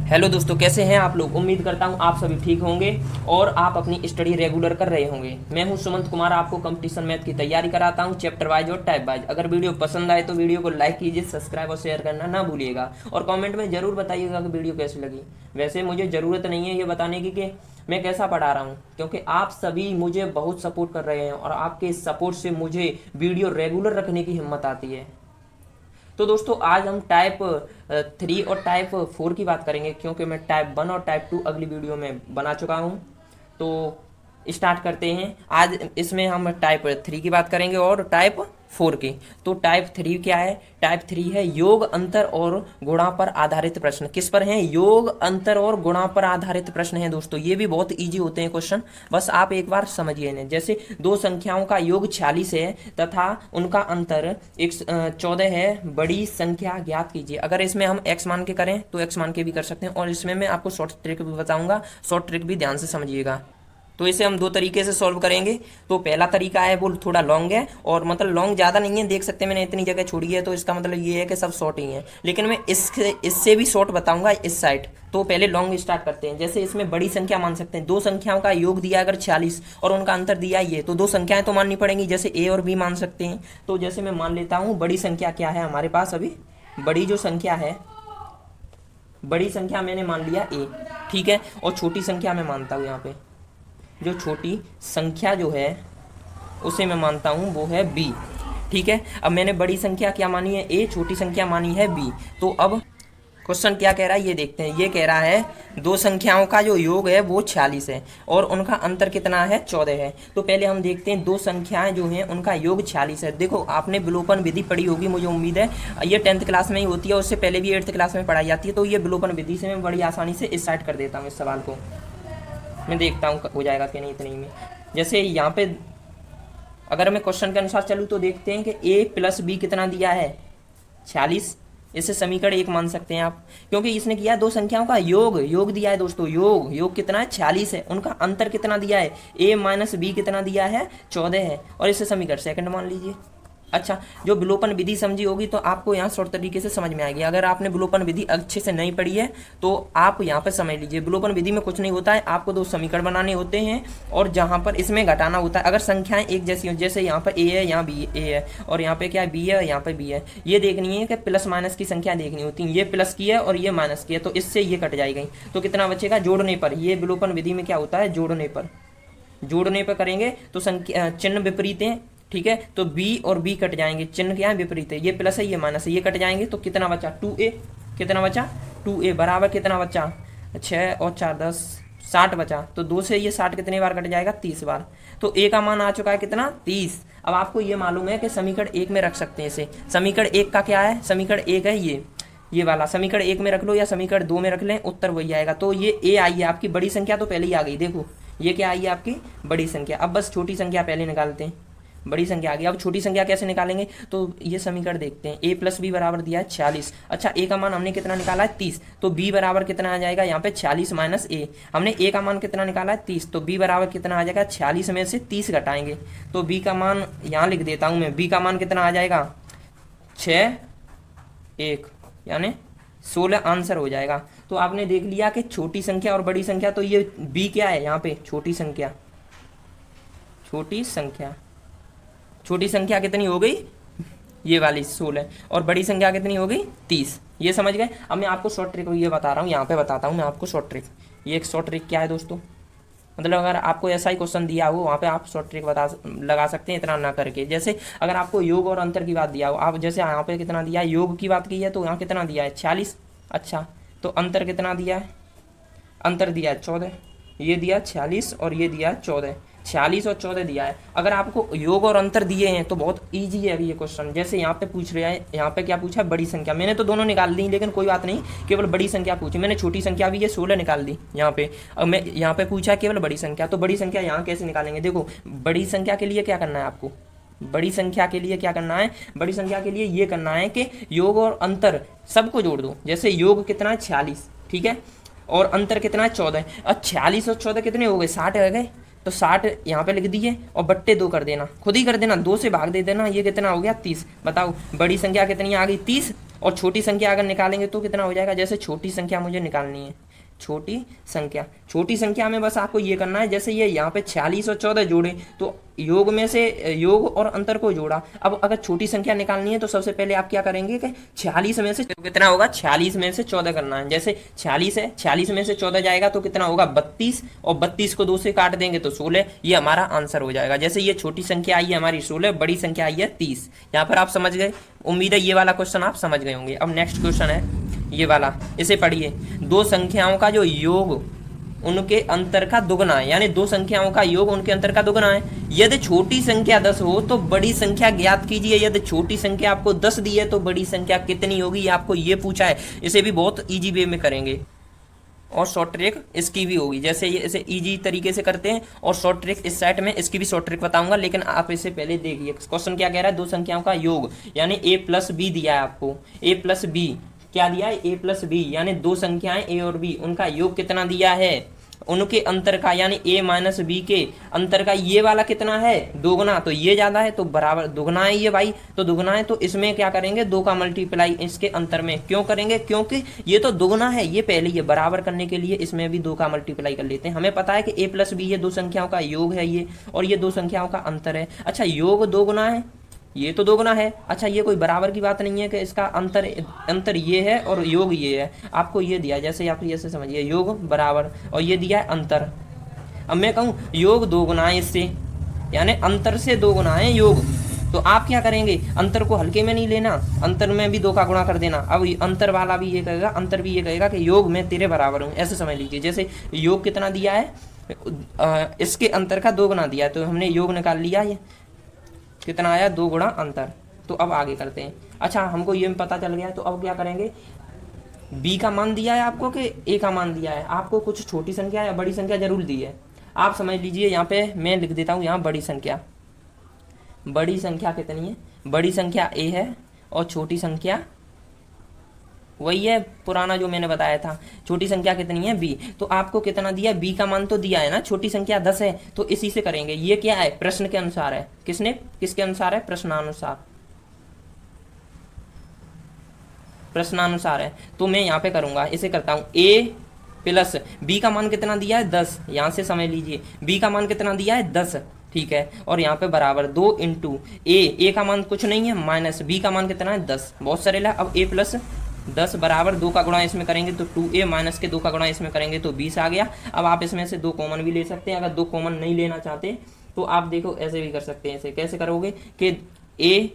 Hello दोस्तों, कैसे हैं आप लोग। उम्मीद करता हूं आप सभी ठीक होंगे और आप अपनी स्टडी रेगुलर कर रहे होंगे। मैं हूं सुमंत कुमार, आपको कंपटीशन मैथ की तैयारी कराता हूं चैप्टर वाइज और टाइप वाइज। अगर वीडियो पसंद आए तो वीडियो को लाइक कीजिए, सब्सक्राइब और शेयर करना ना भूलिएगा और कमेंट में ज़रूर बताइएगा कि वीडियो कैसी लगी। वैसे मुझे ज़रूरत नहीं है ये बताने की कि मैं कैसा पढ़ा रहा हूँ, क्योंकि आप सभी मुझे बहुत सपोर्ट कर रहे हैं और आपके सपोर्ट से मुझे वीडियो रेगुलर रखने की हिम्मत आती है। तो दोस्तों, आज हम टाइप 3 और टाइप 4 की बात करेंगे, क्योंकि मैं टाइप 1 और टाइप 2 अगली वीडियो में बना चुका हूँ। तो स्टार्ट करते हैं। आज इसमें हम टाइप 3 की बात करेंगे और टाइप 4 की। तो टाइप 3 क्या है? टाइप 3 है योग, अंतर और गुणा पर आधारित प्रश्न। किस पर हैं? योग, अंतर और गुणा पर आधारित प्रश्न हैं दोस्तों। ये भी बहुत इजी होते हैं क्वेश्चन, बस आप एक बार समझिए इन्हें। जैसे दो संख्याओं का योग 46 है तथा उनका अंतर 14 है, बड़ी संख्या ज्ञात कीजिए। अगर इसमें हम एक्स मान के करें तो एक्स मान के भी कर सकते हैं, और इसमें मैं आपको शॉर्ट ट्रिक भी बताऊंगा। शॉर्ट ट्रिक भी ध्यान से समझिएगा। तो इसे हम दो तरीके से सॉल्व करेंगे। तो पहला तरीका है वो थोड़ा लॉन्ग है, और मतलब लॉन्ग ज़्यादा नहीं है, देख सकते हैं मैंने इतनी जगह छोड़ी है, तो इसका मतलब ये है कि सब शॉर्ट ही हैं। लेकिन मैं इससे भी शॉर्ट बताऊंगा इस साइड। तो पहले लॉन्ग स्टार्ट करते हैं। जैसे इसमें बड़ी संख्या मान सकते हैं, दो संख्याओं का योग दिया अगर 46 और उनका अंतर दिया ये, तो दो संख्याएं तो माननी पड़ेंगी। जैसे ए और बी मान सकते हैं। तो जैसे मैं मान लेता हूँ, बड़ी संख्या क्या है हमारे पास अभी? बड़ी जो संख्या है, बड़ी संख्या मैंने मान लिया ए, ठीक है। और छोटी संख्या मैं मानता हूँ यहाँ पे, जो छोटी संख्या जो है उसे मैं मानता हूँ वो है बी, ठीक है। अब मैंने बड़ी संख्या क्या मानी है? ए, छोटी संख्या मानी है बी। तो अब क्वेश्चन क्या कह रहा है ये देखते हैं। ये कह रहा है दो संख्याओं का जो योग है वो 46 है और उनका अंतर कितना है? 14 है। तो पहले हम देखते हैं दो संख्याएं जो हैं उनका योग 46 है। देखो, आपने विलोपन विधि पढ़ी होगी, मुझे उम्मीद है। ये 10th क्लास में ही होती है, उससे पहले भी 8th क्लास में पढ़ाई जाती है। तो ये विलोपन विधि से मैं बड़ी आसानी से स्टार्ट कर देता हूँ इस सवाल को। मैं देखता हूँ हो जाएगा कि नहीं इतने ही में। जैसे यहाँ पे अगर मैं क्वेश्चन के अनुसार चलूँ तो देखते हैं कि ए प्लस बी कितना दिया है? 46। इसे समीकरण 1 मान सकते हैं आप, क्योंकि इसने किया है दो संख्याओं का योग। योग दिया है दोस्तों, योग कितना है? 46 है। उनका अंतर कितना दिया है? ए माइनस बी कितना दिया है? 14 है। और इसे समीकरण सेकंड मान लीजिए। अच्छा, जो विलोपन विधि समझी होगी तो आपको यहाँ शॉर्ट तरीके से समझ में आएगी। अगर आपने विलोपन विधि अच्छे से नहीं पढ़ी है तो आप यहाँ पर समझ लीजिए। विलोपन विधि में कुछ नहीं होता है, आपको दो समीकरण बनाने होते हैं और जहाँ पर इसमें घटाना होता है। अगर संख्याएं एक जैसी हो, जैसे यहाँ पर ए है, यहाँ बी ए है, और यहाँ पे क्या है? बी है, यहाँ पे बी है। ये देखनी है कि प्लस माइनस की संख्या देखनी होती है। ये प्लस की है और ये माइनस की है, तो इससे ये कट जाएगी। तो कितना बचेगा? जोड़ने पर। ये विलोपन विधि में क्या होता है? जोड़ने पर करेंगे तो संख्या चिन्ह विपरीत है, ठीक है। तो बी और बी कट जाएंगे, चिन्ह क्या है? विपरीत है। ये प्लस है, ये माइनस है, ये कट जाएंगे। तो कितना बचा? 2a। कितना बचा? 2a बराबर कितना बचा? 6 और 4 10, 60 बचा। तो 2 से ये 60 कितने बार कट जाएगा? 30 बार। तो a का मान आ चुका है कितना? 30। अब आपको ये मालूम है कि समीकरण 1 में रख सकते हैं इसे। समीकरण 1 का क्या है? समीकरण 1 है ये वाला। समीकरण 1 में रख लो या समीकरण 2 में रख लें, उत्तर वही आएगा। तो ये a आई है आपकी बड़ी संख्या, तो पहले ही आ गई। देखो, ये क्या आई है आपकी? बड़ी संख्या। अब बस छोटी संख्या पहले निकालते हैं। बड़ी संख्या आ गई। अब छोटी संख्या कैसे निकालेंगे? तो ये समीकरण देखते हैं। a प्लस बी बराबर दिया है 46। अच्छा, a का मान हमने कितना निकाला है? 30। तो b बराबर कितना आ जाएगा यहाँ पे? 46 माइनस a। हमने a का मान कितना निकाला है? 30। तो b बराबर कितना आ जाएगा? 46 में से 30 घटाएंगे तो b का मान यहाँ लिख देता हूँ मैं। b का मान कितना आ जाएगा? 6 1 यानी 16 आंसर हो जाएगा। तो आपने देख लिया कि छोटी संख्या और बड़ी संख्या, तो ये b क्या है यहाँ पे? छोटी संख्या। छोटी संख्या कितनी हो गई? ये वाली 16। और बड़ी संख्या कितनी हो गई? 30। ये समझ गए? अब मैं आपको शॉर्ट ट्रिक ये बता रहा हूँ, यहाँ पे बताता हूँ मैं आपको शॉर्ट ट्रिक। ये एक शॉर्ट ट्रिक क्या है दोस्तों? मतलब अगर आपको ऐसा ही क्वेश्चन दिया हो वहाँ पे आप शॉर्ट ट्रिक लगा सकते हैं, इतना ना करके। जैसे अगर आपको योग और अंतर की बात दिया हो, आप जैसे यहाँ पे कितना दिया है? योग की बात की है तो यहाँ कितना दिया है? 46। अच्छा, तो अंतर कितना दिया है? अंतर दिया है 14। ये दिया 46 और ये दिया 14। 46 और 14 दिया है। अगर आपको योग और अंतर दिए हैं तो बहुत इजी है अभी ये क्वेश्चन। जैसे यहाँ पे पूछ रहे हैं, यहाँ पे क्या पूछा है? बड़ी संख्या। मैंने तो दोनों निकाल दी, लेकिन कोई बात नहीं, केवल बड़ी संख्या पूछी मैंने। छोटी संख्या भी ये 16 निकाल दी यहाँ पे। अब मैं यहाँ पे पूछा केवल बड़ी संख्या, तो बड़ी संख्या यहाँ कैसे निकालेंगे? देखो, बड़ी संख्या के लिए क्या करना है आपको? बड़ी संख्या के लिए क्या करना है? बड़ी संख्या के लिए ये करना है कि योग और अंतर सबको जोड़ दो। जैसे योग कितना है? 46, ठीक है। और अंतर कितना है? 14। और 46 और 14 कितने हो गए? 60 रह गए। तो 60 यहाँ पे लिख दिए और बट्टे 2 कर देना, खुद ही कर देना, 2 से भाग दे देना। ये कितना हो गया? 30। बताओ, बड़ी संख्या कितनी आ गई? 30। और छोटी संख्या अगर निकालेंगे तो कितना हो जाएगा, जैसे छोटी संख्या मुझे निकालनी है, छोटी संख्या में बस आपको ये करना है, जैसे ये यहाँ पे 46 और 14 जोड़े तो योग में से योग और अंतर को जोड़ा। अब अगर छोटी संख्या निकालनी है तो सबसे पहले आप क्या करेंगे कि 46 में से तो कितना होगा, 46 में से 14 करना है। जैसे 46 है, 46 में से 14 जाएगा तो कितना होगा 32, और 32 को 2 से काट देंगे तो 16, ये हमारा आंसर हो जाएगा। जैसे ये छोटी संख्या आई है हमारी 16, बड़ी संख्या आई है 30। यहाँ पर आप समझ गए, उम्मीद है ये वाला क्वेश्चन आप समझ गए होंगे। अब नेक्स्ट क्वेश्चन है ये वाला, इसे पढ़िए। दो संख्याओं का जो योग उनके अंतर का दुगना है, यानी दो संख्याओं का योग उनके अंतर का दुगना है। यदि छोटी संख्या 10 हो तो बड़ी संख्या ज्ञात कीजिए। यदि छोटी संख्या आपको 10 दी है तो बड़ी संख्या कितनी होगी, आपको ये पूछा है। इसे भी बहुत इजी वे में करेंगे और शॉर्ट ट्रिक इसकी भी होगी। जैसे ये इसे इजी तरीके से करते हैं और शॉर्ट ट्रिक इस सेट में इसकी भी शॉर्ट ट्रिक बताऊंगा, लेकिन आप इसे पहले देखिए। क्वेश्चन क्या कह रहा है, दो संख्याओं का योग, यानी a प्लस बी दिया है आपको। a प्लस बी क्या दिया है, a प्लस बी, यानी दो संख्याएं a और b, उनका योग कितना दिया है, उनके अंतर का, यानी a माइनस बी के अंतर का ये वाला कितना है, दोगुना। तो ये ज्यादा है तो बराबर दुगना है ये भाई, तो दुगना है तो इसमें क्या करेंगे, 2 का मल्टीप्लाई इसके अंतर में क्यों करेंगे, क्योंकि ये तो दुगना है, ये पहले ये बराबर करने के लिए इसमें भी 2 का मल्टीप्लाई कर लेते हैं। हमें पता है कि a प्लस बी ये दो संख्याओं का योग है ये, और ये दो संख्याओं का अंतर है। अच्छा योग दो गुना है, ये तो दोगुना है। अच्छा ये कोई बराबर की बात नहीं है कि इसका अंतर ये है और योग ये है। आपको ये दिया, जैसे आप ये से समझिए, योग बराबर और ये दिया है अंतर। अब मैं कहूँ योग दो गुना है इससे, यानी अंतर से 2 गुना है योग, तो आप क्या करेंगे, अंतर को हल्के में नहीं लेना, अंतर में भी 2 का गुणा कर देना। अब अंतर वाला भी ये कहेगा, अंतर भी ये कहेगा कि योग मैं तेरे बराबर हूँ, ऐसे समझ लीजिए। जैसे योग कितना दिया है, इसके अंतर का 2 गुना दिया है, तो हमने योग निकाल लिया, ये कितना आया, 2 गुणा अंतर। तो अब आगे करते हैं। अच्छा हमको ये पता चल गया, तो अब क्या करेंगे, b का मान दिया है आपको कि a का मान दिया है, आपको कुछ छोटी संख्या या बड़ी संख्या जरूर दी है। आप समझ लीजिए, यहाँ पे मैं लिख देता हूँ, यहाँ बड़ी संख्या कितनी है, बड़ी संख्या a है और छोटी संख्या वही है पुराना जो मैंने बताया था। छोटी संख्या कितनी है, b। तो आपको कितना दिया, b का मान तो दिया है ना, छोटी संख्या 10 है, तो इसी से करेंगे। ये क्या है, प्रश्न के अनुसार है, किसके अनुसार है, प्रश्नानुसार है। तो मैं यहाँ पे करूंगा, इसे करता हूँ a प्लस b का मान कितना दिया है 10, यहाँ से समझ लीजिए b का मान कितना दिया है 10, ठीक है, और यहाँ पे बराबर 2 इंटू a का मान कुछ नहीं है, माइनस b का मान कितना है 10, बहुत सरल है। अब a प्लस 10 बराबर 2 का गुणा इसमें करेंगे तो 2a, माइनस के 2 का गुणा इसमें करेंगे तो 20 आ गया। अब आप इसमें से 2 कॉमन भी ले सकते हैं, अगर 2 कॉमन नहीं लेना चाहते तो आप देखो ऐसे भी कर सकते हैं। ऐसे कैसे करोगे कि a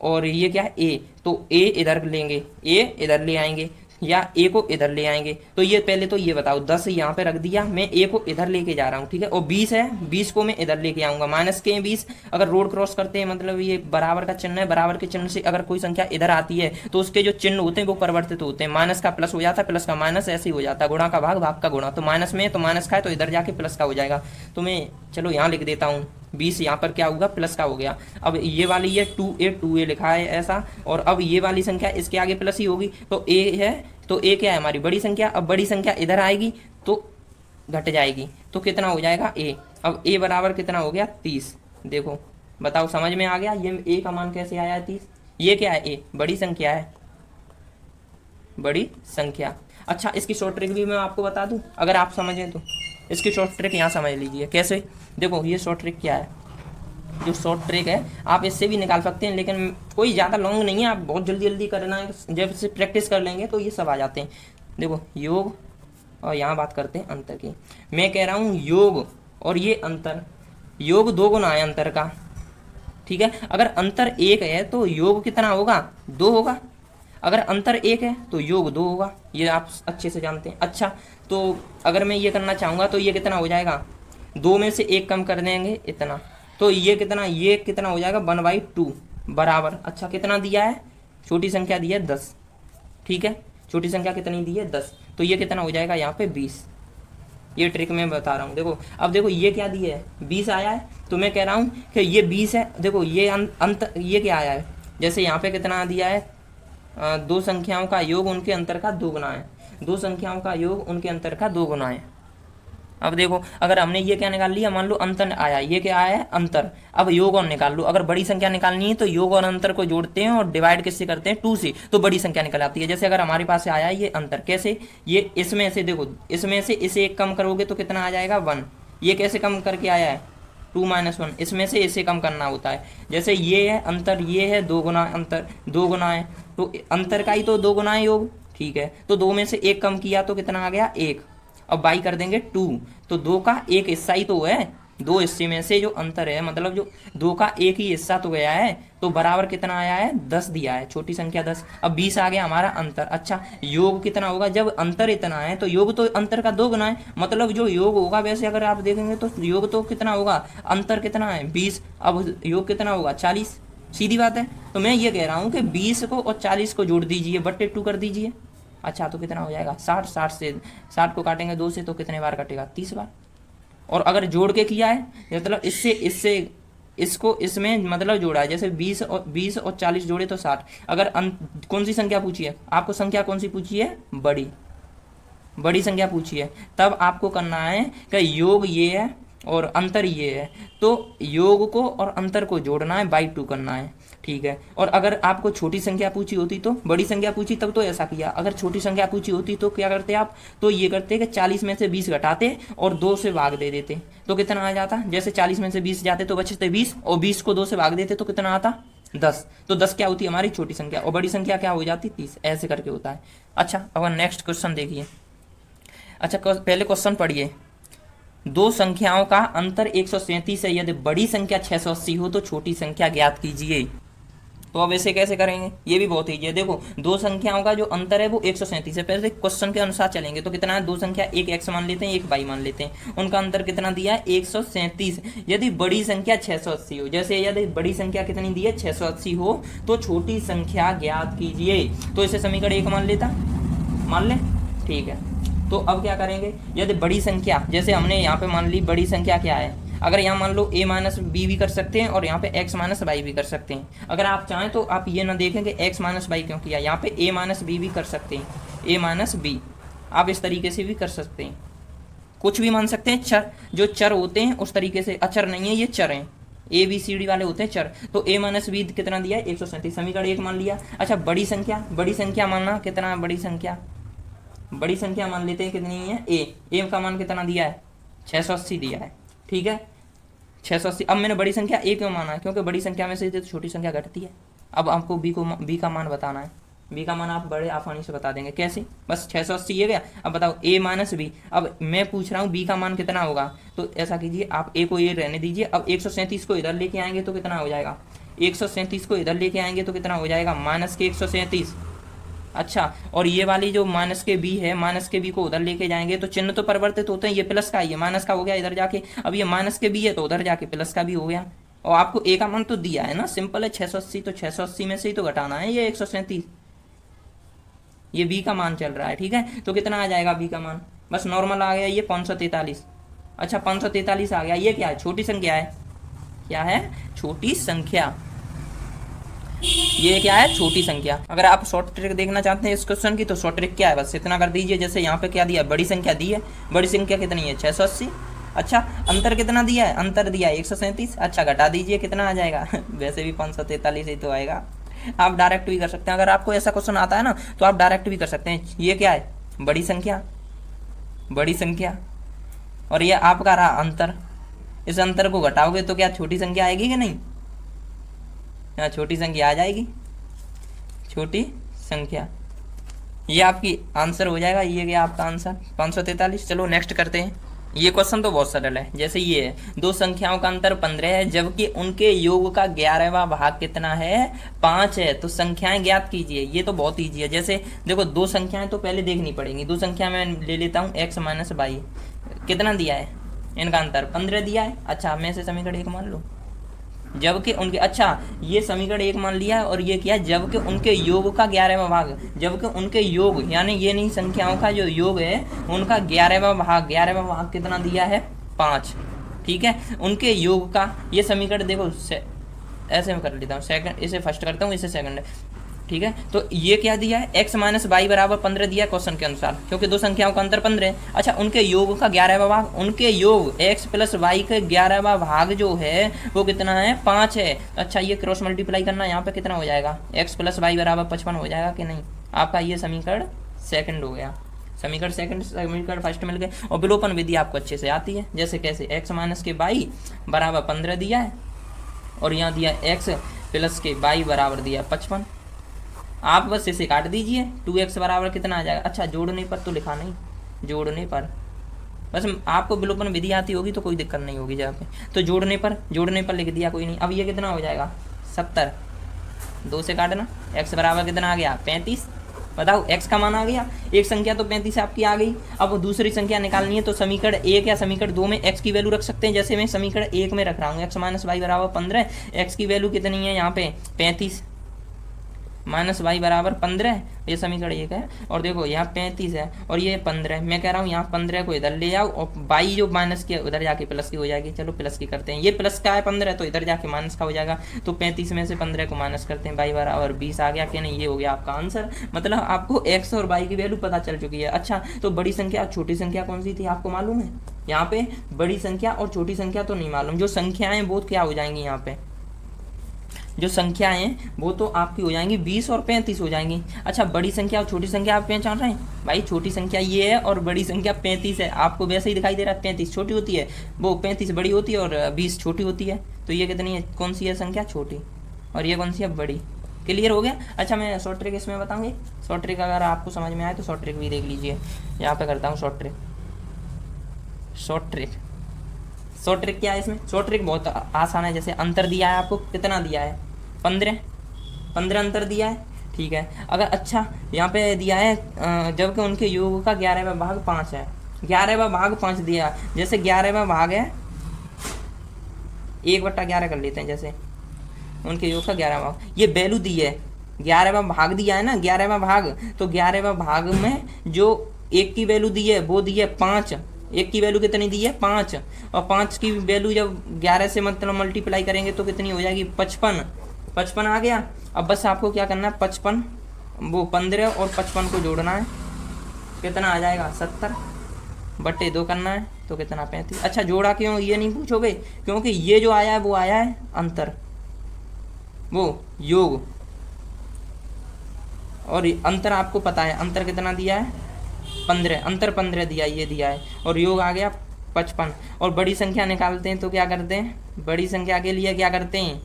और ये क्या है a, तो a इधर लेंगे, a इधर ले आएंगे, या a को इधर ले आएंगे। तो ये पहले तो ये बताओ, 10 यहाँ पे रख दिया, मैं a को इधर लेके जा रहा हूँ, ठीक है, और 20 है, 20 को मैं इधर लेके आऊंगा, माइनस के 20। अगर रोड क्रॉस करते हैं, मतलब ये बराबर का चिन्ह है, बराबर के चिन्ह से अगर कोई संख्या इधर आती है तो उसके जो चिन्ह होते हैं वो परिवर्तित होते हैं, माइनस का प्लस हो जाता है, प्लस का माइनस, ऐसे ही हो जाता है, गुणा का भाग, भाग का गुणा। तो माइनस में तो माइनस का है तो इधर जाके प्लस का हो जाएगा। तो मैं चलो यहाँ लिख देता हूँ, 20 यहाँ पर क्या होगा, प्लस का हो गया। अब ये वाली ये 2a लिखा है ऐसा, और अब ये वाली संख्या इसके आगे प्लस ही होगी, तो a है, तो a क्या है हमारी बड़ी संख्या। अब बड़ी संख्या इधर आएगी तो घट जाएगी, तो कितना हो जाएगा a। अब a बराबर कितना हो गया 30। देखो बताओ समझ में आ गया, ये a का मान कैसे आया है 30। ये क्या है, a बड़ी संख्या है, बड़ी संख्या। अच्छा इसकी शॉर्ट ट्रिक भी मैं आपको बता दूं, अगर आप समझें तो। इसकी शॉर्ट ट्रिक यहाँ समझ लीजिए कैसे। देखो ये शॉर्ट ट्रिक क्या है, जो शॉर्ट ट्रिक है आप इससे भी निकाल सकते हैं, लेकिन कोई ज़्यादा लॉन्ग नहीं है, आप बहुत जल्दी जल्दी करना है, जब से प्रैक्टिस कर लेंगे तो ये सब आ जाते हैं। देखो योग, और यहाँ बात करते हैं अंतर की। मैं कह रहा हूँ योग और ये अंतर, योग 2 गुना है अंतर का, ठीक है। अगर अंतर 1 है तो योग कितना होगा, 2 होगा। अगर अंतर 1 है तो योग 2 होगा, ये आप अच्छे से जानते हैं। अच्छा तो अगर मैं ये करना चाहूँगा तो ये कितना हो जाएगा, 2 में से 1 कम कर देंगे इतना, तो ये कितना हो जाएगा 1/2 बराबर। अच्छा कितना दिया है, छोटी संख्या दी है 10, ठीक है, छोटी संख्या कितनी दी है 10, तो ये कितना हो जाएगा यहाँ पे 20। ये ट्रिक मैं बता रहा हूँ। देखो अब देखो ये क्या दिया है, 20 आया है, तो मैं कह रहा हूँ कि ये 20 है। देखो ये अंतर, ये क्या आया है, जैसे यहाँ पे कितना दिया है, 2 संख्याओं का योग उनके अंतर का 2 गुना है, 2 संख्याओं का योग उनके अंतर का 2 गुना है, अब देखो अगर हमने ये क्या निकाल लिया, मान लो अंतर आया, ये क्या आया है अंतर। अब योग और निकाल लो, अगर बड़ी संख्या निकालनी है तो योग और अंतर को जोड़ते हैं और डिवाइड किससे करते हैं, 2 से, तो बड़ी संख्या निकल आती है। जैसे अगर हमारे पास आया ये अंतर, कैसे, ये इसमें से देखो, इसमें से इसे एक कम करोगे तो कितना आ जाएगा 1। ये कैसे कम करके आया है 2 - 1, इसमें से इसे कम करना होता है। जैसे ये है अंतर, ये है 2 गुना अंतर, 2 गुना है तो अंतर का ही तो 2 गुना है योग, ठीक है। तो 2 में से 1 कम किया तो कितना आ गया 1। अब बाई कर देंगे 2, तो 2 का एक हिस्सा ही तो है, 2 हिस्से में से जो अंतर है, मतलब जो 2 का एक ही हिस्सा तो गया है, तो बराबर कितना आया है 10 दिया है, छोटी संख्या 10। अब 20 आ गया हमारा अंतर। अच्छा योग कितना होगा, जब अंतर इतना है तो योग तो अंतर का 2 गुना है, मतलब जो योग होगा वैसे अगर आप देखेंगे तो योग तो कितना होगा, अंतर कितना है 20, अब योग कितना होगा 40, सीधी बात है। तो मैं ये कह रहा हूँ कि 20 को और 40 को जोड़ दीजिए, बट्टे 2 कर दीजिए। अच्छा तो कितना हो जाएगा 60, 60 को काटेंगे 2 से तो कितने बार कटेगा 30 बार। और अगर जोड़ के किया है मतलब इससे इसको इसमें मतलब जोड़ा है, जैसे 20 और 40 जोड़े तो 60। अगर कौन सी संख्या पूछी है आपको, संख्या कौन सी पूछी है, बड़ी संख्या पूछी है, तब आपको करना है कि योग ये है और अंतर ये है, तो योग को और अंतर को जोड़ना है, बाई 2 करना है, ठीक है। और अगर आपको छोटी संख्या पूछी होती तो, बड़ी संख्या पूछी तब तो ऐसा किया, अगर छोटी संख्या पूछी होती तो क्या करते आप, तो ये करते कि 40 में से 20 घटाते और 2 से भाग दे देते, तो कितना आ जाता, जैसे 40 में से 20 जाते तो बचते 20 और 20 को 2 से भाग देते तो कितना आता 10। तो 10 क्या होती है हमारी छोटी संख्या और बड़ी संख्या क्या हो जाती 30, ऐसे करके होता है। अच्छा अब नेक्स्ट क्वेश्चन देखिए। अच्छा पहले क्वेश्चन पढ़िए, 2 संख्याओं का अंतर 137 है, यदि बड़ी संख्या 680 हो तो छोटी संख्या ज्ञात कीजिए। तो अब ऐसे कैसे करेंगे, ये भी बहुत ईजी है। देखो 2 संख्याओं का जो अंतर है वो 137 है, पहले क्वेश्चन के अनुसार चलेंगे तो कितना है, 2 संख्या, एक x मान लेते हैं, एक y मान लेते हैं, उनका अंतर कितना दिया है 137। यदि बड़ी संख्या 680 हो, जैसे यदि बड़ी संख्या कितनी दी है 680 हो तो छोटी संख्या ज्ञात कीजिए, तो इसे समीकरण 1 मान ले, ठीक है। तो अब क्या करेंगे, यदि बड़ी संख्या, जैसे हमने यहाँ पे मान ली बड़ी संख्या क्या है, अगर यहाँ मान लो a - b भी कर सकते हैं और यहाँ पे x - y भी कर सकते हैं। अगर आप चाहें तो आप ये ना देखें कि x - y क्यों किया, यहाँ पे a - b भी कर सकते हैं, a - b आप इस तरीके से भी कर सकते हैं, कुछ भी मान सकते हैं। चर जो चर होते हैं उस तरीके से, अचर नहीं है ये चर हैं, ए बी सी डी वाले होते हैं चर। तो a - b कितना दिया है 137, समीकरण 1 मान लिया। अच्छा बड़ी संख्या मानना कितना, बड़ी संख्या मान लेते हैं कितनी है a का मान कितना दिया है 680 दिया है, ठीक है 680। अब मैंने बड़ी संख्या a क्यों माना है, क्योंकि बड़ी संख्या में से तो छोटी संख्या घटती है। अब आपको b का मान बताना है, b का मान आप बड़े आसानी से बता देंगे, कैसे, बस 680 ये गया। अब बताओ a - b, अब मैं पूछ रहा हूँ b का मान कितना होगा, तो ऐसा कीजिए आप a को ये रहने दीजिए, अब 137 को इधर लेके आएंगे तो कितना हो जाएगा, 137 को इधर लेके आएंगे तो कितना हो जाएगा -137। अच्छा और ये वाली जो माइनस के बी है, माइनस के बी को उधर लेके जाएंगे तो चिन्ह तो परिवर्तित होते हैं, ये प्लस का, ये माइनस का हो गया इधर जाके, अब ये माइनस के बी है तो उधर जाके प्लस का भी हो गया। और आपको ए का मान तो दिया है ना, सिंपल है 680, तो 680 में से ही तो घटाना है ये 137, ये बी का मान चल रहा है, ठीक है। तो कितना आ जाएगा बी का मान, बस नॉर्मल आ गया ये 543। अच्छा 543 आ गया, ये क्या है, छोटी संख्या है, क्या है, छोटी संख्या, ये क्या है, छोटी संख्या। अगर आप शॉर्ट ट्रिक देखना चाहते हैं इस क्वेश्चन की तो शॉर्ट ट्रिक क्या है, बस इतना कर दीजिए। जैसे यहाँ पे क्या दिया, बड़ी संख्या दी है, बड़ी संख्या कितनी है 680। अच्छा अंतर कितना दिया है, अंतर दिया है 137। अच्छा घटा दीजिए कितना आ जाएगा वैसे भी 543 ही तो आएगा, आप डायरेक्ट भी कर सकते हैं। अगर आपको ऐसा क्वेश्चन आता है ना तो आप डायरेक्ट भी कर सकते हैं। ये क्या है, बड़ी संख्या, और ये आपका रहा अंतर, इस अंतर को घटाओगे तो क्या छोटी संख्या आएगी कि नहीं, यहाँ छोटी संख्या आ जाएगी, छोटी संख्या, ये आपकी आंसर हो जाएगा। ये क्या आपका आंसर 543। चलो नेक्स्ट करते हैं, ये क्वेश्चन तो बहुत सरल है। जैसे ये है, 2 संख्याओं का अंतर 15 है जबकि उनके योग का 11वां भाग कितना है 5 है, तो संख्याएं ज्ञात कीजिए। ये तो बहुत ईजी है। जैसे देखो 2 संख्याएं तो पहले देखनी पड़ेंगी, 2 संख्या में ले लेता हूँ x - y, कितना दिया है, इनका अंतर 15 दिया है। अच्छा मैं से समीकरण 1 मान लो, जबकि उनके, अच्छा ये समीकरण 1 मान लिया और ये किया जबकि उनके योग का 11वां भाग, जबकि उनके योग यानी ये नहीं संख्याओं का जो योग है उनका 11वां भाग कितना दिया है 5, ठीक है। उनके योग का ये समीकरण देखो ऐसे मैं कर लेता हूँ, सेकंड इसे फर्स्ट करता हूँ, इसे सेकंड, ठीक है, तो ये क्या दिया है, x माइनस वाई बराबर 15 दिया है क्वेश्चन के अनुसार, क्योंकि दो संख्याओं का अंतर 15 है। अच्छा, उनके योग का 11वां भाग, उनके योग x प्लस वाई का 11वां भाग जो है वो कितना है, 5 है। अच्छा, ये क्रॉस मल्टीप्लाई करना, यहाँ पे कितना हो जाएगा, x प्लस वाई बराबर 55 हो जाएगा कि नहीं। आपका ये समीकरण सेकंड हो गया, समीकरण सेकंड समीकरण फर्स्ट मिल गए। और विलोपन विधि आपको अच्छे से आती है, जैसे कैसे, x माइनस के वाई बराबर 15 दिया है और यहाँ दिया x प्लस के वाई बराबर दिया 55। आप बस इसे काट दीजिए, 2x बराबर कितना आ जाएगा। अच्छा, जोड़ने पर तो लिखा नहीं, जोड़ने पर बस आपको विलोपन विधि आती होगी तो कोई दिक्कत नहीं होगी जहाँ पे, तो जोड़ने पर लिख दिया, कोई नहीं। अब ये कितना हो जाएगा, 70, 2 से काटना, x बराबर कितना आ गया, 35। बताओ, x का मान आ गया, एक संख्या तो 35 आपकी आ गई। अब दूसरी संख्या निकालनी है, तो समीकरण 1 या समीकरण 2 में x की वैल्यू रख सकते हैं। जैसे मैं समीकरण 1 में रख रहा हूँ, x माइनस वाई बराबर 15, x की वैल्यू कितनी है यहाँ पे, 35 माइनस वाई बराबर 15, ये समीकरण 1 है। और देखो यहाँ 35 है और ये 15 है, मैं कह रहा हूँ यहाँ 15 को इधर ले आओ और वाई जो माइनस की उधर जाके प्लस की हो जाएगी। चलो प्लस की करते हैं, ये प्लस का है 15 तो इधर जाके माइनस का हो जाएगा, तो 35 में से 15 को माइनस करते हैं, वाई बराबर 20 आ गया कि नहीं। ये हो गया आपका आंसर, मतलब आपको एक्स और वाई की वैल्यू पता चल चुकी है। अच्छा, तो बड़ी संख्या छोटी संख्या कौन सी थी आपको मालूम है, यहाँ पे बड़ी संख्या और छोटी संख्या तो नहीं मालूम, जो संख्याएं वो क्या हो जाएंगी, यहाँ पे जो संख्याएं वो तो आपकी हो जाएंगी 20 और 35 हो जाएंगी। अच्छा, बड़ी संख्या और छोटी संख्या आप पहचान रहे हैं भाई, छोटी संख्या ये है और बड़ी संख्या 35 है। आपको वैसे ही दिखाई दे रहा है, 35 छोटी होती है, वो 35 बड़ी होती है और 20 छोटी होती है। तो ये कितनी है, कौन सी है संख्या, छोटी, और ये कौन सी है, बड़ी। क्लियर हो गया। अच्छा, मैं शॉर्ट ट्रिक इसमें बताऊंगी, शॉर्ट ट्रिक अगर आपको समझ में आए तो शॉर्ट ट्रिक भी देख लीजिए। यहाँ पे करता हूँ शॉर्ट ट्रिक। शॉर्ट ट्रिक क्या है इसमें, शॉर्ट ट्रिक बहुत आसान है। जैसे अंतर दिया है आपको, कितना दिया है, 15 अंतर दिया है, ठीक है। अगर अच्छा यहाँ पे दिया है जबकि उनके योग का 11वां भाग 5 है, 11वां भाग 5 दिया, जैसे 11वां भाग है 1/11 कर लेते हैं, जैसे उनके योग का 11वां भाग, ये वैल्यू दी है, 11वां भाग दिया है ना, 11वां भाग, तो 11वां भाग में जो 1 की वैल्यू दी है वो दी है 5, 1 की वैल्यू कितनी दी है, 5, और 5 की वैल्यू जब 11 से मतलब मल्टीप्लाई करेंगे तो कितनी हो जाएगी, 55 आ गया। अब बस आपको क्या करना है, 55 वो 15 और 55 को जोड़ना है, कितना आ जाएगा, 70/2 करना है, तो कितना, 35। अच्छा, जोड़ा क्यों ये नहीं पूछोगे, क्योंकि ये जो आया है वो आया है अंतर, वो योग, और अंतर आपको पता है, अंतर कितना दिया है, 15, अंतर 15 दिया, ये दिया है, और योग आ गया 55। और बड़ी संख्या निकालते हैं तो क्या करते हैं, बड़ी संख्या के लिए क्या करते हैं,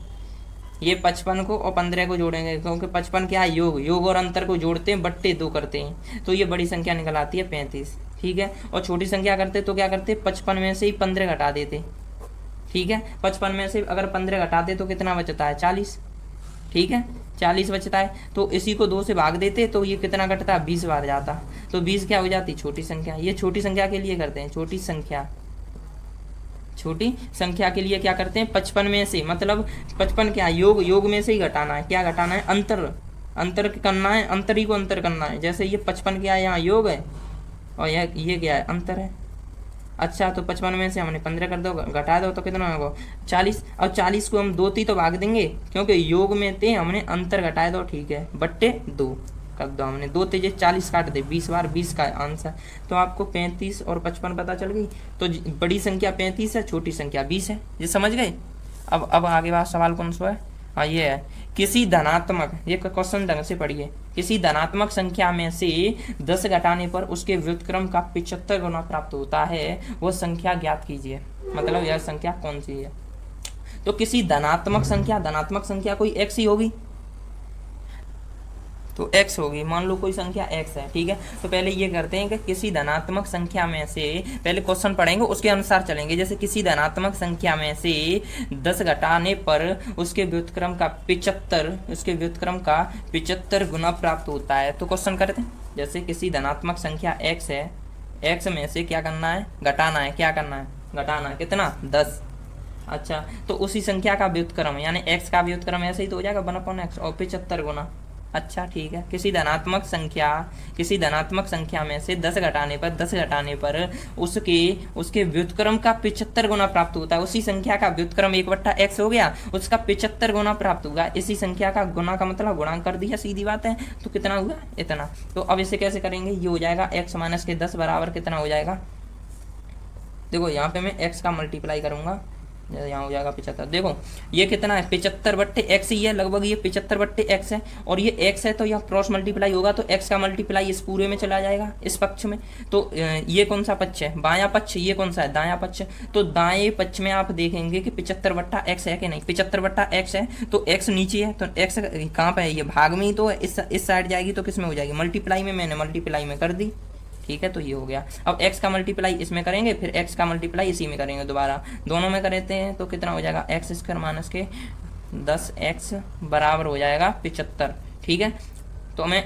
ये 55 को और 15 को जोड़ेंगे, क्योंकि 55 क्या है, योग और अंतर को जोड़ते हैं, /2 करते हैं, तो ये बड़ी संख्या निकल आती है 35, ठीक है। और छोटी संख्या करते तो क्या करते, 55 में से ही 15 घटा देते, ठीक है। 55 में से अगर 15 घटाते तो कितना बचता है, 40, ठीक है, 40 बचता है, तो इसी को 2 से भाग देते तो ये कितना घटता है, 20 बार जाता, तो 20 क्या हो जाती, छोटी संख्या। ये छोटी संख्या के लिए करते हैं, छोटी संख्या के लिए क्या करते हैं, 55 में से, मतलब 55 क्या, योग में से ही घटाना है, क्या घटाना है, अंतर करना है, अंतर ही को अंतर करना है। जैसे ये 55 क्या है, यहाँ योग है और ये क्या है, अंतर है। अच्छा, तो 55 में से हमने 15 कर दो, घटा दो तो कितना होगा, 40। अब 40 को हम 2 तो भाग देंगे, क्योंकि योग में थे, हमने अंतर घटाए दो, ठीक है, /2 कर दो हमने, 2 तेजे 40 काट दे, 20 बार 20 का आंसर। तो आपको 35 और 55 पता चल गई। तो बड़ी संख्या 35 है, छोटी संख्या 20 है, ये समझ गए। अब आगे बात, सवाल कौन सा है, हाँ ये है, किसी धनात्मक, ये क्वेश्चन ढंग से पढ़िए, किसी धनात्मक संख्या में से 10 घटाने पर उसके व्युत्क्रम का 75 गुना प्राप्त होता है, वो संख्या ज्ञात कीजिए। मतलब यह संख्या कौन सी है, तो किसी धनात्मक संख्या कोई x ही होगी, तो x होगी, मान लो कोई संख्या x है, ठीक है। तो पहले ये करते हैं कि किसी धनात्मक संख्या में से, पहले क्वेश्चन पढ़ेंगे उसके अनुसार चलेंगे। जैसे किसी धनात्मक संख्या में से 10 घटाने पर उसके व्युत्क्रम का 75 गुना प्राप्त होता है। तो क्वेश्चन करते हैं, जैसे किसी धनात्मक संख्या x है, x में से क्या करना है, घटाना है, क्या करना है, घटाना है, कितना, 10। अच्छा, तो उसी संख्या का व्युत्क्रम यानी x का व्युत्क्रम ऐसे ही तो हो जाएगा 1/x और 75 गुना, अच्छा ठीक है, किसी धनात्मक संख्या में से 10 घटाने पर उसके उसके व्युत्क्रम का 75 गुना प्राप्त होता है। उसी संख्या का व्युत्क्रम 1/x हो गया, उसका 75 गुना प्राप्त होगा। इसी संख्या का गुना का मतलब गुणांक कर दिया, सीधी बात है। तो कितना हुआ? इतना। तो अब इसे कैसे करेंगे? ये हो जाएगा x माइनस के 10 बराबर कितना हो जाएगा? देखो यहाँ पे मैं x का मल्टीप्लाई करूंगा, यहाँ हो जाएगा 75। देखो ये कितना है? 75/x ही है लगभग, ये 75/x है। और ये x है तो यहाँ क्रॉस मल्टीप्लाई होगा, तो x का मल्टीप्लाई इस पूरे में चला जाएगा, इस पक्ष में। तो ये कौन सा पक्ष है? बायां पक्ष। ये कौन सा है? दायां पक्ष। तो दाएं पक्ष में आप देखेंगे कि 75/x है कि नहीं? 75/x है, तो x नीचे है, तो x कहाँ पे है? ये भाग में ही तो है, इस साइड जाएगी तो किस में हो जाएगी? मल्टीप्लाई में। मैंने मल्टीप्लाई में कर दी, ठीक है। तो ये हो गया। अब x का मल्टीप्लाई इसमें करेंगे, फिर x का मल्टीप्लाई इसी में करेंगे, दोबारा दोनों में करते हैं। तो कितना हो जाएगा? x² माइनस के 10x बराबर हो जाएगा 75, ठीक है। तो मैं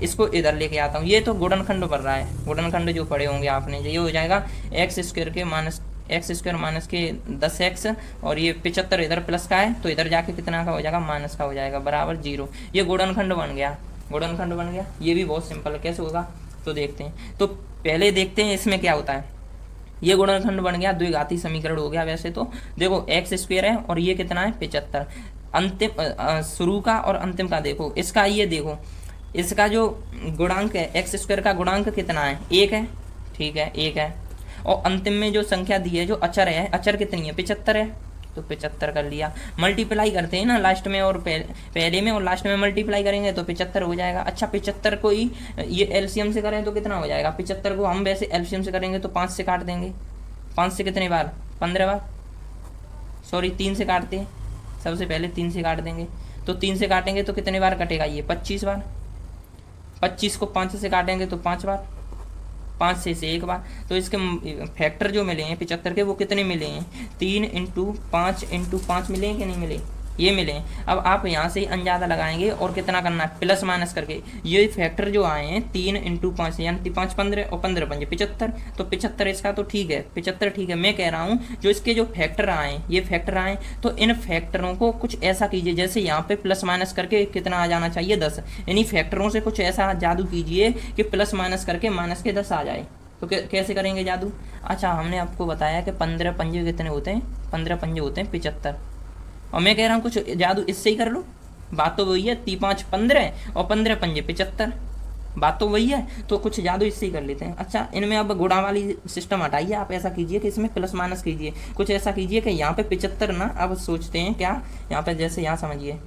इसको इधर लेके आता हूँ। ये तो गुणनखंड पढ़ रहा है, गुणनखंड जो पढ़े होंगे आपने। ये हो जाएगा x² माइनस के 10x, और ये 75 इधर प्लस का है, तो इधर जाके कितना का हो जाएगा? माइनस का हो जाएगा, बराबर 0। ये गुणनखंड बन गया, गुणनखंड बन गया। ये भी बहुत सिंपल है, कैसे होगा तो देखते हैं। तो पहले देखते हैं इसमें क्या होता है। ये गुणनखंड बन गया, द्विघाती समीकरण हो गया वैसे तो। देखो x² है और ये कितना है? 75। अंतिम शुरू का और अंतिम का देखो, इसका ये देखो, इसका जो गुणांक है x² का गुणांक कितना है? 1 है, ठीक है, 1 है। और अंतिम में जो संख्या दी है, जो अचर है, अचर कितनी है? 75 है, तो 75 कर लिया। मल्टीप्लाई करते हैं ना लास्ट में और पहले में, और लास्ट में मल्टीप्लाई करेंगे तो 75 हो जाएगा। अच्छा 75 को ही ये एलसीएम से करें तो कितना हो जाएगा? 75 को हम वैसे एलसीएम से करेंगे तो 5 से काट देंगे। 5 से कितने बार? 15 बार, सॉरी 3 से काटते हैं, सबसे पहले 3 से काट देंगे। तो 3 से काटेंगे तो कितने बार कटेगा? ये 25 बार। 25 को 5 से काटेंगे तो 5 बार, 5 से 1 बार। तो इसके फैक्टर जो मिले हैं 75 के, वो कितने मिले हैं? 3 × 5 × 5 मिले हैं कि नहीं मिले? ये मिले हैं। अब आप यहाँ से अंदाजा लगाएंगे और कितना करना है? प्लस माइनस करके। ये फैक्टर जो आए हैं 3 × 5 यानी 5 15 और 15 5 75, तो 75 इसका तो ठीक है, 75 ठीक है। मैं कह रहा हूँ जो इसके जो फैक्टर आए, ये फैक्टर आए, तो इन फैक्टरों को कुछ ऐसा कीजिए जैसे यहाँ पे प्लस माइनस करके कितना आ जाना चाहिए? 10। यानी फैक्टरों से कुछ ऐसा जादू कीजिए कि प्लस माइनस करके माइनस के 10 आ जाए। तो कैसे करेंगे जादू? अच्छा हमने आपको बताया कि 15 पंजे कितने होते हैं? 15 पंजे होते हैं 75। और मैं कह रहा हूँ कुछ जादू इससे ही कर लो। बात तो वही है, 3 5 15 और 15 पंजे 75, बात तो वही है। तो कुछ जादू इससे ही कर लेते हैं। अच्छा इनमें अब गुणा वाली सिस्टम हटाइए, आप ऐसा कीजिए कि इसमें प्लस माइनस कीजिए। कुछ ऐसा कीजिए कि यहाँ पे 75 ना, अब सोचते हैं क्या, यहाँ पे जैसे यहाँ समझिए,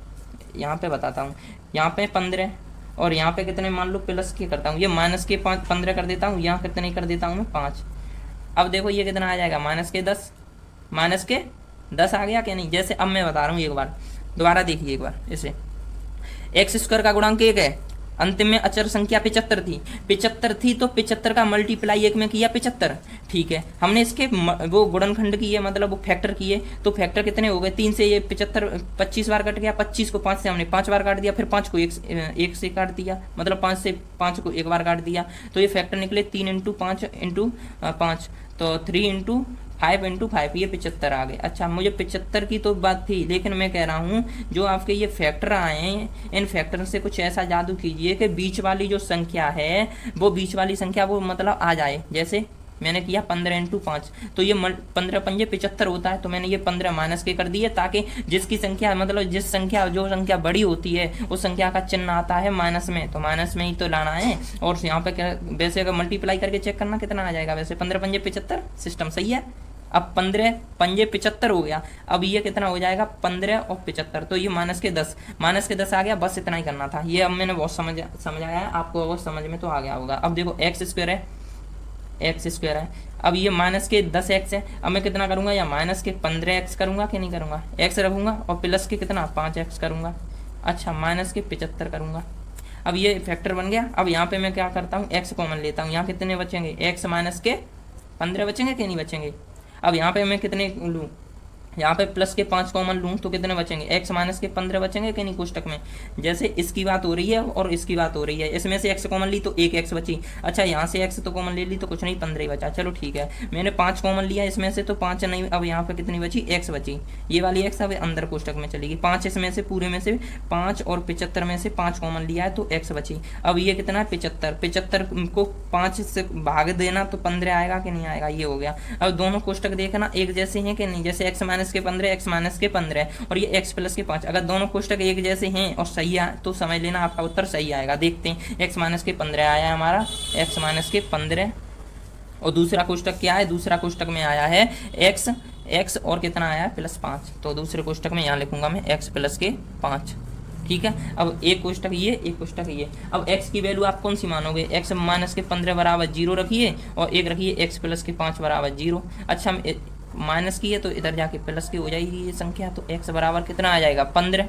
यहाँ पे बताता हूँ, यहाँ पे 15 और यहाँ पे कितने मान लो प्लस के करता हूँ, ये माइनस के 15 कर देता हूँ, यहाँ कितने कर देता हूँ मैं? 5। अब देखो ये कितना आ जाएगा? माइनस के 10, माइनस के 10 आ गया क्या नहीं? जैसे अब मैं बता रहा हूँ, एक बार दोबारा देखिए एक बार इसे। x² का गुणांक 1 है, अंतिम में अचर संख्या 75 थी, 75 थी तो 75 का मल्टीप्लाई 1 में किया 75, ठीक है। हमने इसके वो गुणनखंड किए, मतलब वो फैक्टर किए, तो फैक्टर कितने हो गए? 3 से ये 75 25 बार कट गया, 25 को 5 से हमने 5 बार काट दिया, फिर 5 को 1 से काट दिया, मतलब 5 से 5 को 1 बार काट दिया। तो ये फैक्टर निकले 3 × 5 × 5, तो 3 × 5 × 5, ये 75 आ गए। अच्छा मुझे 75 की तो बात थी, लेकिन मैं कह रहा हूँ जो आपके ये फैक्टर आए हैं, इन फैक्टर से कुछ ऐसा जादू कीजिए कि बीच वाली जो संख्या है, वो बीच वाली संख्या वो मतलब आ जाए। जैसे मैंने किया 15 × 5, तो ये 15 पंजे 75 होता है, तो मैंने ये 15 माइनस के कर दिए, ताकि जिसकी संख्या मतलब जो संख्या बड़ी होती है उस संख्या का चिन्ह आता है माइनस में, तो माइनस में ही तो लाना है। और यहाँ पे क्या, वैसे अगर मल्टीप्लाई करके चेक करना कितना आ जाएगा, वैसे 15 पंजे 75, सिस्टम सही है। अब 15 पंजे 75 हो गया, अब ये कितना हो जाएगा? 15 और 75, तो ये माइनस के 10 आ गया। बस इतना ही करना था, ये अब मैंने बहुत समझाया है आपको, वो समझ में तो आ गया होगा। अब देखो x² है, अब ये माइनस के 10x है, अब मैं कितना करूंगा? या माइनस के 15x करूंगा कि नहीं करूंगा? x रखूंगा और प्लस के कितना 5x करूंगा। अच्छा माइनस के 75 करूंगा। अब ये फैक्टर बन गया। अब यहाँ पे मैं क्या करता हूँ? x कॉमन लेता हूँ, यहाँ कितने बचेंगे? x माइनस के 15 बचेंगे कि नहीं बचेंगे? अब यहाँ पे मैं कितने लूँ? यहाँ पे प्लस के 5 कॉमन लूँ तो कितने बचेंगे, x माइनस के 15 बचेंगे कि नहीं कोष्टक में। जैसे इसकी बात हो रही है और इसकी बात हो रही है, इसमें से x कॉमन ली तो एक x बची। अच्छा यहाँ से x तो कॉमन ले ली तो कुछ नहीं 15 ही बचा। चलो ठीक है, मैंने 5 कॉमन लिया इसमें से तो 5 नहीं, अब यहाँ पे कितनी बची, x बची। ये वाली x अब अंदर कोष्टक में चलेगी। 5 इसमें से पूरे में से 5 और 75 में से 5 कॉमन लिया है तो x बची। अब ये कितना है 75, 75 को 5 से भाग देना तो 15 आएगा कि नहीं आएगा, ये हो गया। अब दोनों कोष्टक देखना एक जैसे हैं कि नहीं, जैसे x माइनस के 15 x माइनस के 15 और ये x प्लस के 5, अगर दोनों कोष्टक एक जैसे हैं और सही है तो समझ लेना आपका उत्तर सही आएगा। देखते हैं, x माइनस के 15 आया है हमारा, x माइनस के 15। और दूसरा कोष्टक क्या है, दूसरा कोष्टक में आया है x और कितना आया है +5, तो दूसरे कोष्टक में यहाँ लिखूंगा मैं x प्लस के 5। ठीक है, अब एक कोष्टक ये, एक कोष्टक ये। अब x की वैल्यू आप कौन सी मानोगे, x माइनस के 15 बराबर 0 रखिए और एक रखिए x प्लस के 5 बराबर 0। अच्छा माइनस की है तो इधर जाके प्लस की हो जाएगी ये संख्या, तो x बराबर कितना आ जाएगा 15।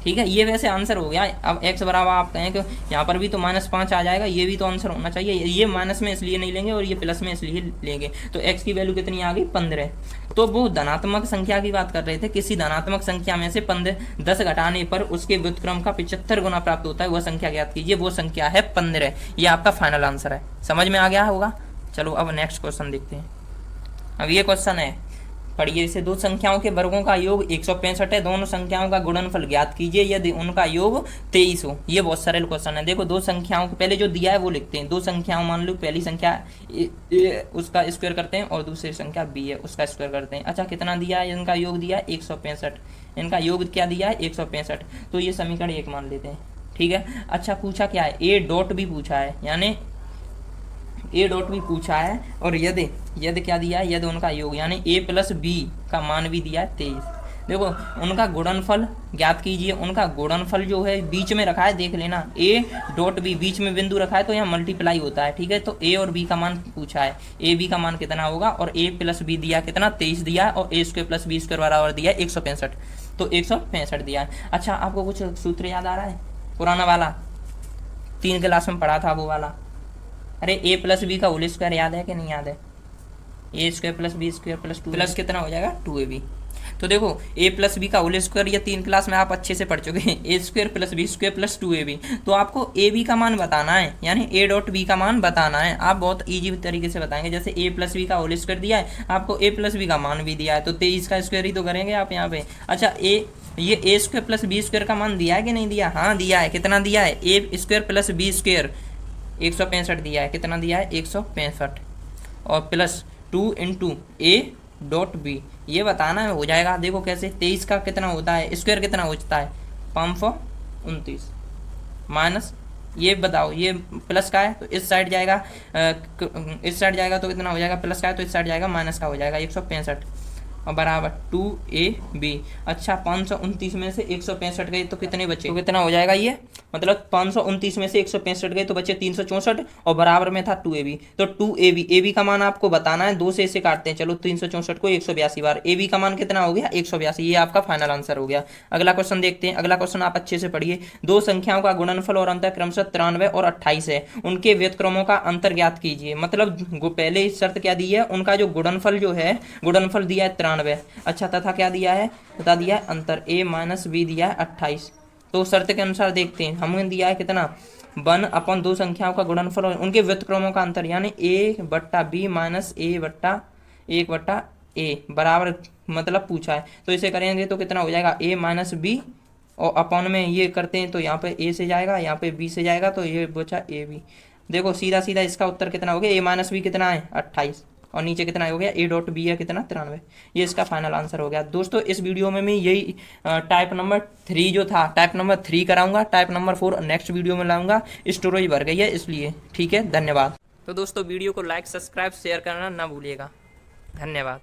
ठीक है, ये वैसे आंसर हो गया। अब x बराबर आप कहें कि यहाँ पर भी तो -5 आ जाएगा, ये भी तो आंसर होना चाहिए। ये माइनस में इसलिए नहीं लेंगे और ये प्लस में इसलिए लेंगे, तो x की वैल्यू कितनी आ गई 15। तो वो धनात्मक संख्या की बात कर रहे थे, किसी धनात्मक संख्या में से 10 घटाने पर उसके व्युत्क्रम का 75 गुना प्राप्त होता है, वह संख्या ज्ञात कीजिए। वो संख्या है 15। ये आपका फाइनल आंसर है। समझ में आ गया होगा। चलो अब नेक्स्ट क्वेश्चन देखते हैं। अब ये क्वेश्चन है, पढ़िए इसे। दो संख्याओं के वर्गों का योग 165 है, दोनों संख्याओं का गुणनफल ज्ञात कीजिए यदि उनका योग 23 हो। ये बहुत सरल क्वेश्चन है। देखो दो संख्याओं को पहले जो दिया है वो लिखते हैं। दो संख्याओं मान लो, पहली संख्या ए उसका स्क्वायर करते हैं और दूसरी संख्या बी है उसका स्क्वायर करते हैं। अच्छा कितना दिया है, इनका योग दिया है 165, इनका योग क्या दिया है 165, तो ये समीकरण 1 मान लेते हैं। ठीक है, अच्छा पूछा क्या है, ए डॉट भी पूछा है, यानी ए डॉट भी पूछा है और यदि क्या दिया है, यदि उनका योग यानी a प्लस बी का मान भी दिया है 23। देखो उनका गुणनफल ज्ञात कीजिए। उनका गुणनफल जो है बीच में रखा है, देख लेना, a डॉट बी बीच में बिंदु रखा है तो यहाँ मल्टीप्लाई होता है। ठीक है, तो a और b का मान पूछा है, a b का मान कितना होगा, और a प्लस बी दिया कितना 23 दिया है, और a square plus B square बराबर दिया है 165, तो 165 दिया है। अच्छा आपको कुछ सूत्र याद आ रहा है, पुराना वाला 3 क्लास में पढ़ा था वो वाला, अरे a प्लस बी का होल स्क्वायर याद है कि नहीं याद है, A square plus B square plus 2 plus कितना हो जाएगा 2ab। तो देखो a प्लस बी का होल स्क्वायर ये 3 क्लास में आप अच्छे से पढ़ चुके हैं, A square plus B square plus 2ab। तो आपको ए बी का मान बताना है, यानी a डॉट बी का मान बताना है। आप बहुत ईजी तरीके से बताएंगे, जैसे a प्लस बी का होल स्क्वायर दिया है, आपको a प्लस बी का मान भी दिया है, तो 23 का स्क्वायर ही तो करेंगे आप यहाँ पे। अच्छा ये a square plus B square का मान दिया है कि नहीं दिया, हाँ दिया है। कितना दिया है, a square plus B square 165 दिया है, कितना दिया है 165, और plus 2 into A dot B, ये बताना है, हो जाएगा। देखो कैसे, 23 का कितना होता है स्क्वायर, कितना होता है 529, माइनस ये बताओ ये प्लस का है तो इस साइड जाएगा, इस साइड जाएगा तो कितना हो जाएगा, प्लस का है तो इस साइड जाएगा माइनस का हो जाएगा 165, और बराबर 2ab। अच्छा 529 में से 165 गए तो कितने बचे, तो कितना हो जाएगा ये, मतलब 529 में से 165 गए तो बचे 364, और बराबर में था 2ab। तो 2ab, ab का मान आपको बताना है, 2 से इसे काटते हैं, चलो 364 को 182 बार, ab का मान कितना हो गया 182। ये आपका फाइनल आंसर हो गया। अगला क्वेश्चन देखते हैं। अगला क्वेश्चन आप अच्छे से पढ़िए। दो संख्याओं का गुणनफल और अंतर क्रमशः 93 और 28 है, उनके व्युत्क्रमों का अंतर ज्ञात कीजिए। मतलब पहले शर्त क्या दी है, उनका जो गुणनफल जो है, गुणनफल दिया है 93, अच्छा तथा क्या दिया है, तथा दिया है अंतर a माइनस बी दिया है 28। तो शर्त के अनुसार देखते हैं, हमें दिया है कितना 1 अपन दो संख्याओं का गुणनफल और उनके व्युत्क्रमों का अंतर, यानी a बट्टा बी माइनस a बट्टा 1 बट्टा a बराबर, मतलब पूछा है तो इसे करेंगे तो कितना हो जाएगा a माइनस बी, और अपन में ये करते हैं तो यहाँ पे a से जाएगा, यहाँ पे b से जाएगा, तो ये बचा a b। देखो सीधा सीधा इसका उत्तर कितना हो गया, a माइनस बी कितना है 28, और नीचे कितना हो गया a डॉट बी है कितना 93। ये इसका फाइनल आंसर हो गया। दोस्तों इस वीडियो में मैं यही टाइप नंबर 3 जो था, टाइप नंबर 3 कराऊंगा, टाइप नंबर 4 नेक्स्ट वीडियो में लाऊंगा, स्टोरेज भर गई है इसलिए। ठीक है, धन्यवाद। तो दोस्तों वीडियो को लाइक सब्सक्राइब शेयर करना ना भूलिएगा। धन्यवाद।